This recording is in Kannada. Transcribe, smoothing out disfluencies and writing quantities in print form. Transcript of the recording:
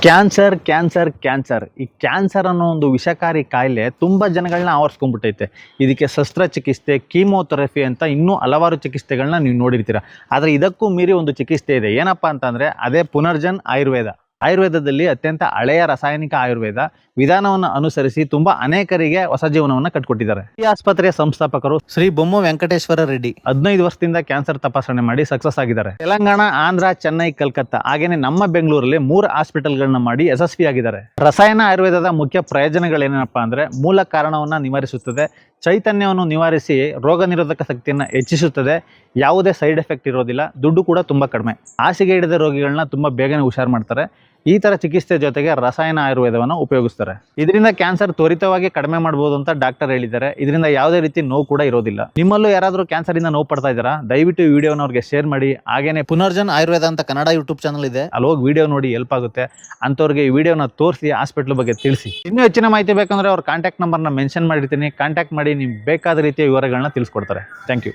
ಕ್ಯಾನ್ಸರ್ ಕ್ಯಾನ್ಸರ್ ಕ್ಯಾನ್ಸರ್ ಈ ಕ್ಯಾನ್ಸರ್ ಅನ್ನೋ ಒಂದು ವಿಷಕಾರಿ ಕಾಯಿಲೆ ತುಂಬ ಜನಗಳನ್ನ ಆವರಿಸ್ಕೊಂಡ್ಬಿಟ್ಟೈತೆ. ಇದಕ್ಕೆ ಶಸ್ತ್ರಚಿಕಿತ್ಸೆ, ಕೀಮೋಥೆರಪಿ ಅಂತ ಇನ್ನೂ ಹಲವಾರು ಚಿಕಿತ್ಸೆಗಳನ್ನ ನೀವು ನೋಡಿರ್ತೀರ. ಆದರೆ ಇದಕ್ಕೂ ಮೀರಿ ಒಂದು ಚಿಕಿತ್ಸೆ ಇದೆ. ಏನಪ್ಪ ಅಂತಂದರೆ ಅದೇ ಪುನರ್ಜನ್ ಆಯುರ್ವೇದ. ಆಯುರ್ವೇದದಲ್ಲಿ ಅತ್ಯಂತ ಹಳೆಯ ರಾಸಾಯನಿಕ ಆಯುರ್ವೇದ ವಿಧಾನವನ್ನು ಅನುಸರಿಸಿ ತುಂಬಾ ಅನೇಕರಿಗೆ ಹೊಸ ಜೀವನವನ್ನು ಕಟ್ಕೊಟ್ಟಿದ್ದಾರೆ. ಈ ಆಸ್ಪತ್ರೆಯ ಸಂಸ್ಥಾಪಕರು ಶ್ರೀ ಬೊಮ್ಮ ವೆಂಕಟೇಶ್ವರ ರೆಡ್ಡಿ 15 ವರ್ಷದಿಂದ ಕ್ಯಾನ್ಸರ್ ತಪಾಸಣೆ ಮಾಡಿ ಸಕ್ಸಸ್ ಆಗಿದ್ದಾರೆ. ತೆಲಂಗಾಣ, ಆಂಧ್ರ, ಚೆನ್ನೈ, ಕಲ್ಕತ್ತಾ ಹಾಗೇನೆ ನಮ್ಮ ಬೆಂಗಳೂರಲ್ಲಿ 3 ಹಾಸ್ಪಿಟಲ್ಗಳನ್ನ ಮಾಡಿ ಯಶಸ್ವಿಯಾಗಿದ್ದಾರೆ. ರಸಾಯನ ಆಯುರ್ವೇದದ ಮುಖ್ಯ ಪ್ರಯೋಜನಗಳೇನೇನಪ್ಪ ಅಂದ್ರೆ ಮೂಲ ಕಾರಣವನ್ನ ನಿವಾರಿಸುತ್ತದೆ, ಚೈತನ್ಯವನ್ನು ನಿವಾರಿಸಿ ರೋಗ ನಿರೋಧಕ ಶಕ್ತಿಯನ್ನು ಹೆಚ್ಚಿಸುತ್ತದೆ, ಯಾವುದೇ ಸೈಡ್ ಎಫೆಕ್ಟ್ ಇರೋದಿಲ್ಲ, ದುಡ್ಡು ಕೂಡ ತುಂಬಾ ಕಡಿಮೆ, ಹಾಸಿಗೆ ಹಿಡಿದ ರೋಗಿಗಳನ್ನ ತುಂಬಾ ಬೇಗನೆ ಹುಷಾರು ಮಾಡ್ತಾರೆ. ಈ ತರ ಚಿಕಿತ್ಸೆ ಜೊತೆಗೆ ರಸಾಯನ ಆಯುರ್ವೇದವನ್ನು ಉಪಯೋಗಿಸ್ತಾರೆ. ಇದರಿಂದ ಕ್ಯಾನ್ಸರ್ ತ್ವರಿತವಾಗಿ ಕಡಿಮೆ ಮಾಡಬಹುದು ಅಂತ ಡಾಕ್ಟರ್ ಹೇಳಿದ್ದಾರೆ. ಇದರಿಂದ ಯಾವುದೇ ರೀತಿ ನೋವು ಕೂಡ ಇರೋದಿಲ್ಲ. ನಿಮ್ಮಲ್ಲೂ ಯಾರಾದರೂ ಕ್ಯಾನ್ಸರ್ ಇಂದ ನೋವು ಪಡ್ತಾ ಇದ್ದಾರಾ? ದಯವಿಟ್ಟು ಈ ವಿಡಿಯೋನ ಅವ್ರಿಗೆ ಶೇರ್ ಮಾಡಿ. ಹಾಗೇನೆ ಪುನರ್ಜನ್ ಆಯುರ್ವೇದ ಅಂತ ಕನ್ನಡ ಯೂಟ್ಯೂಬ್ ಚಾನಲ್ ಇದೆ, ಅಲ್ಲಿ ಹೋಗಿ ವಿಡಿಯೋ ನೋಡಿ ಹೆಲ್ಪ್ ಆಗುತ್ತೆ. ಅಂತವ್ರಿಗೆ ಈ ವಿಡಿಯೋನ ತೋರಿಸಿ ಹಾಸ್ಪಿಟಲ್ ಬಗ್ಗೆ ತಿಳಿಸಿ. ಇನ್ನೂ ಹೆಚ್ಚಿನ ಮಾಹಿತಿ ಬೇಕಂದ್ರೆ ಅವ್ರ ಕಾಂಟ್ಯಾಕ್ಟ್ ನಂಬರ್ನ ಮೆನ್ಷನ್ ಮಾಡಿರ್ತೀನಿ, ಕಾಂಟ್ಯಾಕ್ಟ್ ಮಾಡಿ ನಿಮ್ಗೆ ಬೇಕಾದ ರೀತಿಯ ವಿವರಗಳನ್ನ ತಿಳಿಸ್ಕೊಡ್ತಾರೆ. Thank you.